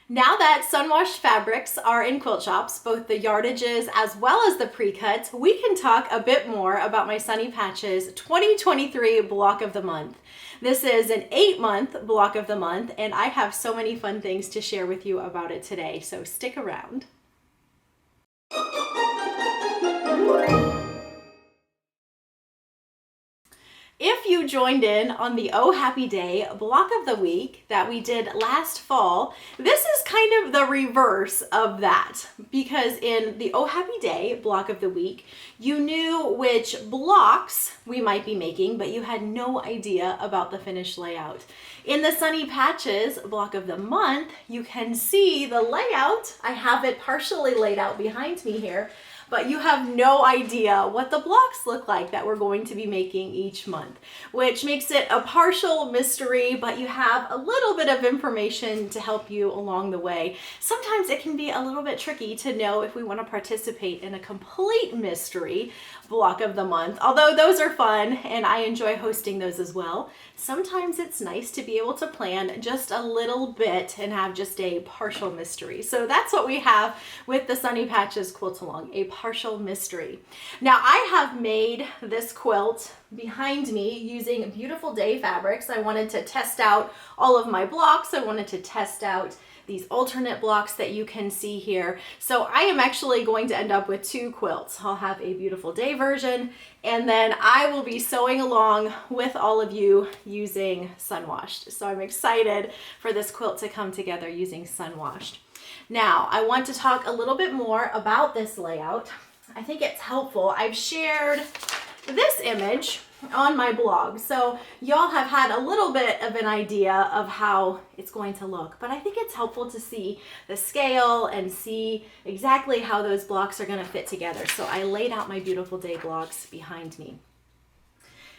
Now that Sunwashed fabrics are in quilt shops, both the yardages as well as the pre-cuts, we can talk a bit more about my Sunny Patches 2023 block of the month. This is an 8-month block of the month, and I have so many fun things to share with you about it today, so stick around. If you joined in on the Oh Happy Day block of the week that we did last fall, this is kind of the reverse of that, because in the Oh Happy Day block of the week, you knew which blocks we might be making, but you had no idea about the finished layout. In the Sunny Patches block of the month, you can see the layout. I have it partially laid out behind me here, but you have no idea what the blocks look like that we're going to be making each month, which makes it a partial mystery, but you have a little bit of information to help you along the way. Sometimes it can be a little bit tricky to know if we want to participate in a complete mystery block of the month, although those are fun and I enjoy hosting those as well. Sometimes it's nice to be able to plan just a little bit and have just a partial mystery. So that's what we have with the Sunny Patches quilt along, a partial mystery. Now I have made this quilt behind me using Beautiful Day fabrics. I wanted to test out all of my blocks. I wanted to test out these alternate blocks that you can see here. So I am actually going to end up with 2 quilts. I'll have a Beautiful Day version, and then I will be sewing along with all of you using Sunwashed. So I'm excited for this quilt to come together using Sunwashed. Now, I want to talk a little bit more about this layout. I think it's helpful. I've shared this image on my blog, so y'all have had a little bit of an idea of how it's going to look, but I think it's helpful to see the scale and see exactly how those blocks are going to fit together. So I laid out my Beautiful Day blocks behind me.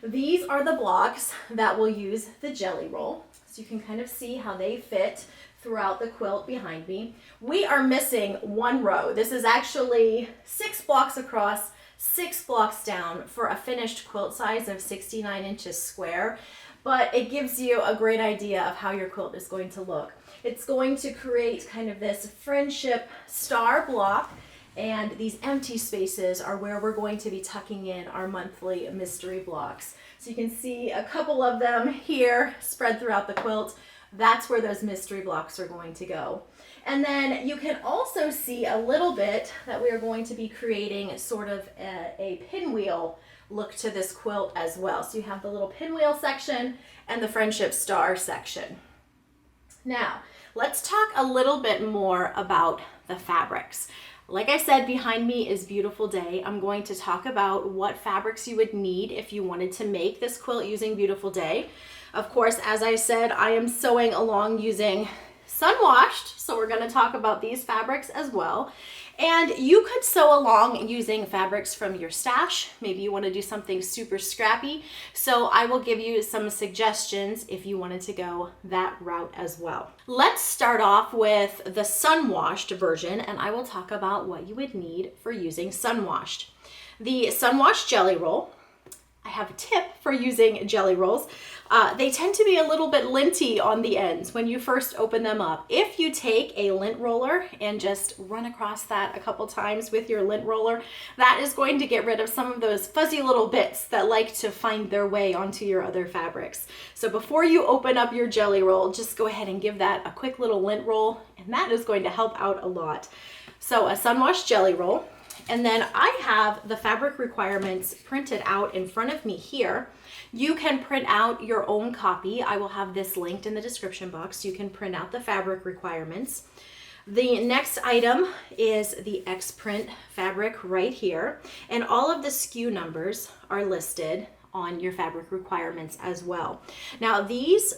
These are the blocks that will use the jelly roll, so you can kind of see how they fit throughout the quilt behind me. We are missing 1 row. This is actually 6 blocks across, 6 blocks down for a finished quilt size of 69 inches square, but it gives you a great idea of how your quilt is going to look. It's going to create kind of this friendship star block, and these empty spaces are where we're going to be tucking in our monthly mystery blocks. So you can see a couple of them here spread throughout the quilt. That's where those mystery blocks are going to go. And then you can also see a little bit that we are going to be creating sort of a pinwheel look to this quilt as well. So you have the little pinwheel section and the friendship star section. Now, let's talk a little bit more about the fabrics. Like I said, behind me is Beautiful Day. I'm going to talk about what fabrics you would need if you wanted to make this quilt using Beautiful Day. Of course, as I said, I am sewing along using Sunwashed, so we're going to talk about these fabrics as well. And you could sew along using fabrics from your stash. Maybe you want to do something super scrappy. So I will give you some suggestions if you wanted to go that route as well. Let's start off with the Sunwashed version, and I will talk about what you would need for using Sunwashed. The Sunwashed jelly roll. I have a tip for using jelly rolls. They tend to be a little bit linty on the ends when you first open them up. If you take a lint roller and just run across that a couple times with your lint roller, that is going to get rid of some of those fuzzy little bits that like to find their way onto your other fabrics. So before you open up your jelly roll, just go ahead and give that a quick little lint roll, and that is going to help out a lot. So a Sunwashed jelly roll. And then I have the fabric requirements printed out in front of me here. You can print out your own copy. I will have this linked in the description box. You can print out the fabric requirements. The next item is the X-print fabric right here. And all of the SKU numbers are listed on your fabric requirements as well. Now these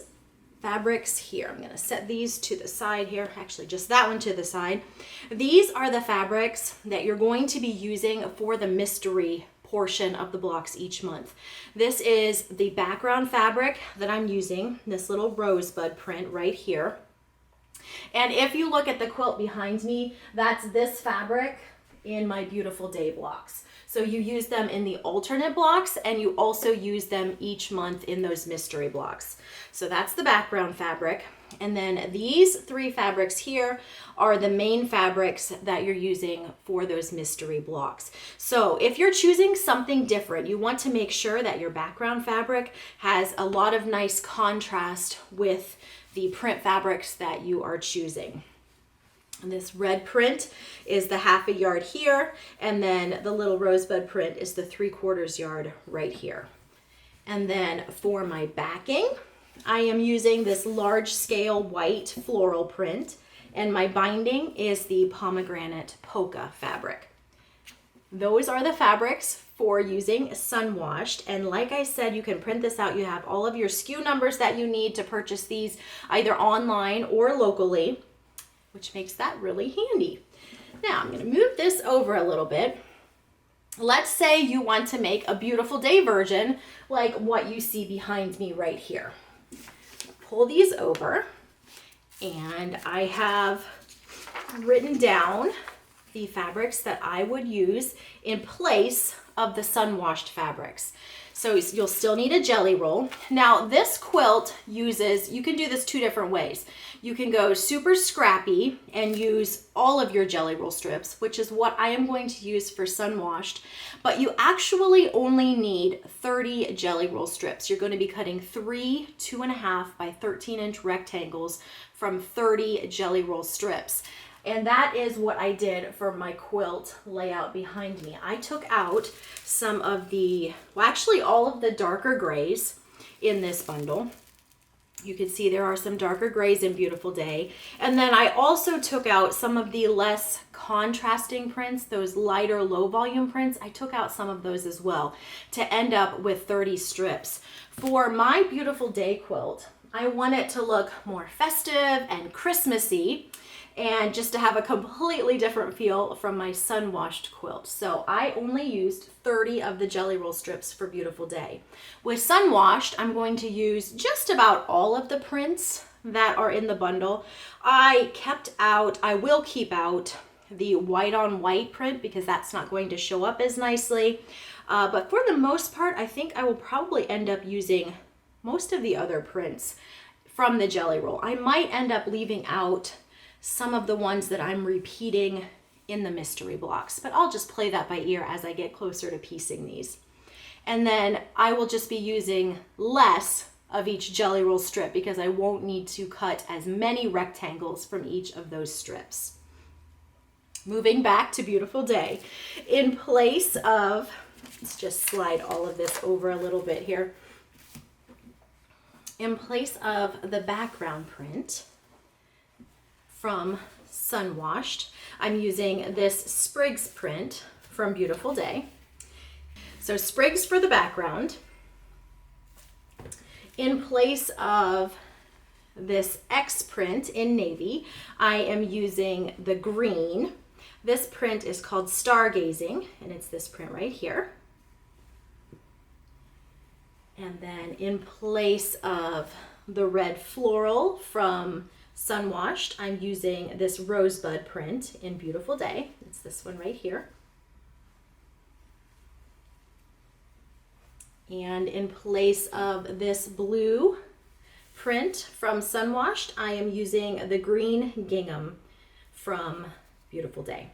fabrics here, I'm going to set these to the side here, actually just that one to the side. These are the fabrics that you're going to be using for the mystery portion of the blocks each month. This is the background fabric that I'm using, this little rosebud print right here. And if you look at the quilt behind me, that's this fabric in my Beautiful Day blocks. So you use them in the alternate blocks, and you also use them each month in those mystery blocks. So that's the background fabric. And then these 3 fabrics here are the main fabrics that you're using for those mystery blocks. So if you're choosing something different, you want to make sure that your background fabric has a lot of nice contrast with the print fabrics that you are choosing. And this red print is the 1/2 yard here, and then the little rosebud print is the 3/4 yard right here. And then for my backing, I am using this large scale white floral print, and my binding is the pomegranate polka fabric. Those are the fabrics for using Sunwashed, and like I said, you can print this out. You have all of your SKU numbers that you need to purchase these either online or locally, which makes that really handy. Now I'm going to move this over a little bit. Let's say you want to make a beautiful day version like what you see behind me right here. Pull these over, and I have written down the fabrics that I would use in place of the Sunwashed fabrics. So you'll still need a jelly roll. Now this quilt uses, you can do this 2 different ways. You can go super scrappy and use all of your jelly roll strips, which is what I am going to use for Sunwashed, but you actually only need 30 jelly roll strips. You're going to be cutting 3 2.5 by 13-inch rectangles from 30 jelly roll strips. And that is what I did for my quilt layout behind me. I took out some of the, well, actually all of the darker grays in this bundle. You can see there are some darker grays in Beautiful Day. And then I also took out some of the less contrasting prints, those lighter low volume prints. I took out some of those as well to end up with 30 strips. For my Beautiful Day quilt, I want it to look more festive and Christmassy, and just to have a completely different feel from my Sunwashed quilt. So I only used 30 of the jelly roll strips for Beautiful Day. With Sunwashed, I'm going to use just about all of the prints that are in the bundle. I will keep out the white on white print because that's not going to show up as nicely. But for the most part, I think I will probably end up using most of the other prints from the jelly roll. I might end up leaving out some of the ones that I'm repeating in the mystery blocks, but I'll just play that by ear as I get closer to piecing these. And then I will just be using less of each jelly roll strip because I won't need to cut as many rectangles from each of those strips. Moving back to Beautiful Day, in place of, let's just slide all of this over a little bit here. In place of the background print from Sunwashed, I'm using this Sprigs print from Beautiful Day. So Sprigs for the background. In place of this X print in navy, I am using the green. This print is called Stargazing, and it's this print right here. And then in place of the red floral from Sunwashed, I'm using this rosebud print in Beautiful Day. It's this one right here. And in place of this blue print from Sunwashed, I am using the green gingham from Beautiful Day.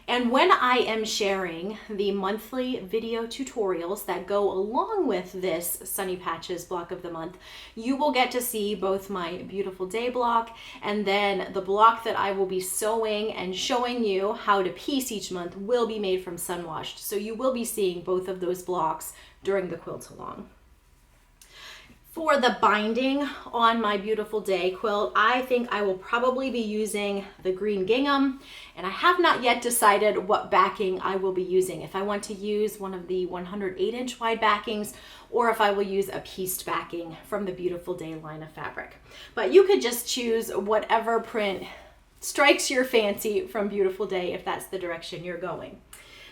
And when I am sharing the monthly video tutorials that go along with this Sunny Patches block of the month, you will get to see both my Beautiful Day block and then the block that I will be sewing and showing you how to piece each month will be made from Sunwashed. So you will be seeing both of those blocks during the quilt along. For the binding on my Beautiful Day quilt, I think I will probably be using the green gingham, and I have not yet decided what backing I will be using. If I want to use one of the 108-inch wide backings, or if I will use a pieced backing from the Beautiful Day line of fabric. But you could just choose whatever print strikes your fancy from Beautiful Day if that's the direction you're going.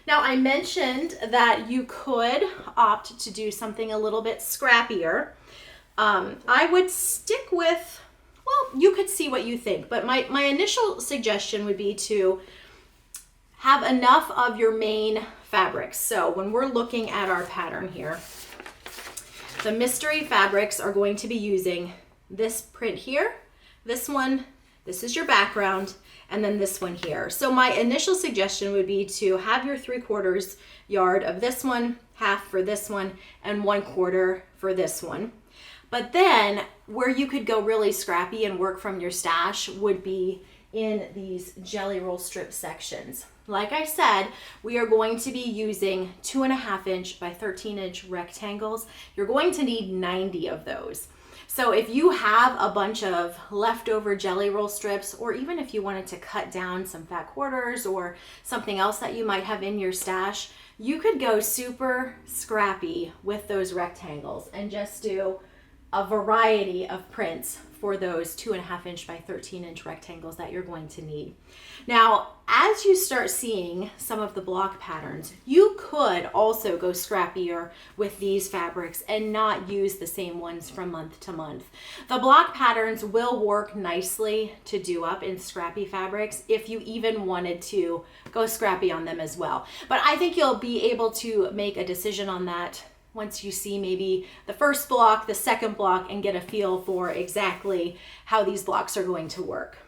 Now, I mentioned that you could opt to do something a little bit scrappier. I would stick with, well, you could see what you think, but my initial suggestion would be to have enough of your main fabrics. So when we're looking at our pattern here, the mystery fabrics are going to be using this print here, this one, this is your background, and then this one here. So my initial suggestion would be to have your 3/4 yard of this one, half for this one, and 1/4 for this one. But then where you could go really scrappy and work from your stash would be in these jelly roll strip sections. Like I said, we are going to be using 2.5 inch by 13 inch rectangles. You're going to need 90 of those. So if you have a bunch of leftover jelly roll strips, or even if you wanted to cut down some fat quarters or something else that you might have in your stash, you could go super scrappy with those rectangles and just do a variety of prints for those 2.5 inch by 13 inch rectangles that you're going to need. Now, as you start seeing some of the block patterns, you could also go scrappier with these fabrics and not use the same ones from month to month. The block patterns will work nicely to do up in scrappy fabrics if you even wanted to go scrappy on them as well. But I think you'll be able to make a decision on that once you see maybe the first block, the second block, and get a feel for exactly how these blocks are going to work.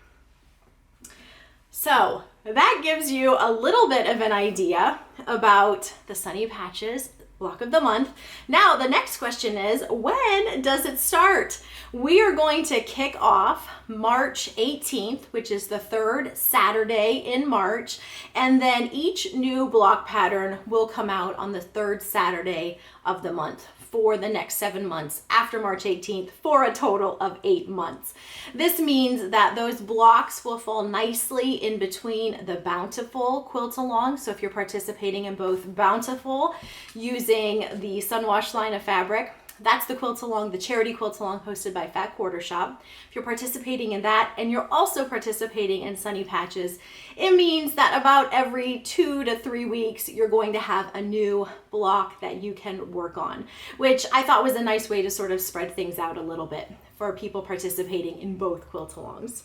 So that gives you a little bit of an idea about the Sunny Patches block of the month. Now the next question is, when does it start? We are going to kick off March 18th, which is the 3rd Saturday in March, and then each new block pattern will come out on the 3rd Saturday of the month for the next 7 months after March 18th, for a total of 8 months. This means that those blocks will fall nicely in between the Bountiful quilt along. So if you're participating in both Bountiful using the Sunwashed line of fabric, that's the quilt along, the charity quilt along hosted by Fat Quarter Shop. If you're participating in that and you're also participating in Sunny Patches, it means that about every 2 to 3 weeks, you're going to have a new block that you can work on, which I thought was a nice way to sort of spread things out a little bit for people participating in both quilt alongs.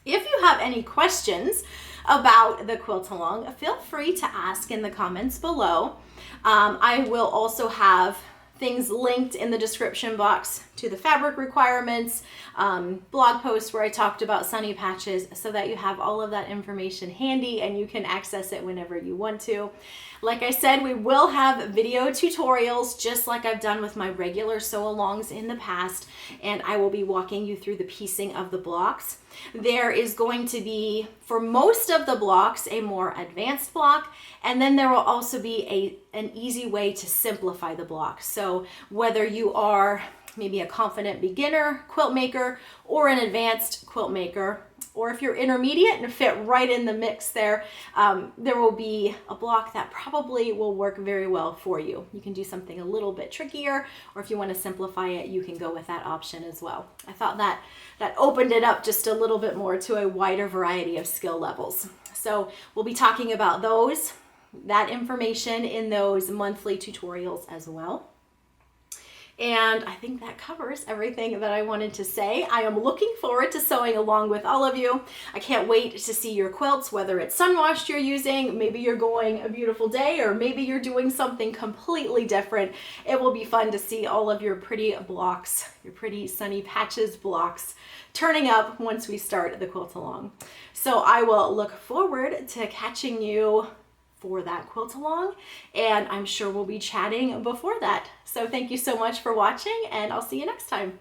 If you have any questions about the quilt along, feel free to ask in the comments below. I will also have things linked in the description box to the fabric requirements, blog post where I talked about Sunny Patches, so that you have all of that information handy and you can access it whenever you want to. Like I said, we will have video tutorials just like I've done with my regular sew-alongs in the past, and I will be walking you through the piecing of the blocks. There is going to be, for most of the blocks, a more advanced block, and then there will also be an easy way to simplify the block. So whether you are maybe a confident beginner quilt maker or an advanced quilt maker, or if you're intermediate and fit right in the mix there, there will be a block that probably will work very well for you. You can do something a little bit trickier, or if you want to simplify it, you can go with that option as well. I thought that opened it up just a little bit more to a wider variety of skill levels. So we'll be talking about that information in those monthly tutorials as well. And I think that covers everything that I wanted to say. I am looking forward to sewing along with all of you. I can't wait to see your quilts, whether it's Sunwashed you're using, maybe you're going A Beautiful Day, or maybe you're doing something completely different. It will be fun to see all of your pretty blocks, your pretty Sunny Patches blocks turning up once we start the quilt along. So I will look forward to catching you for that quilt along, and I'm sure we'll be chatting before that. So thank you so much for watching, and I'll see you next time.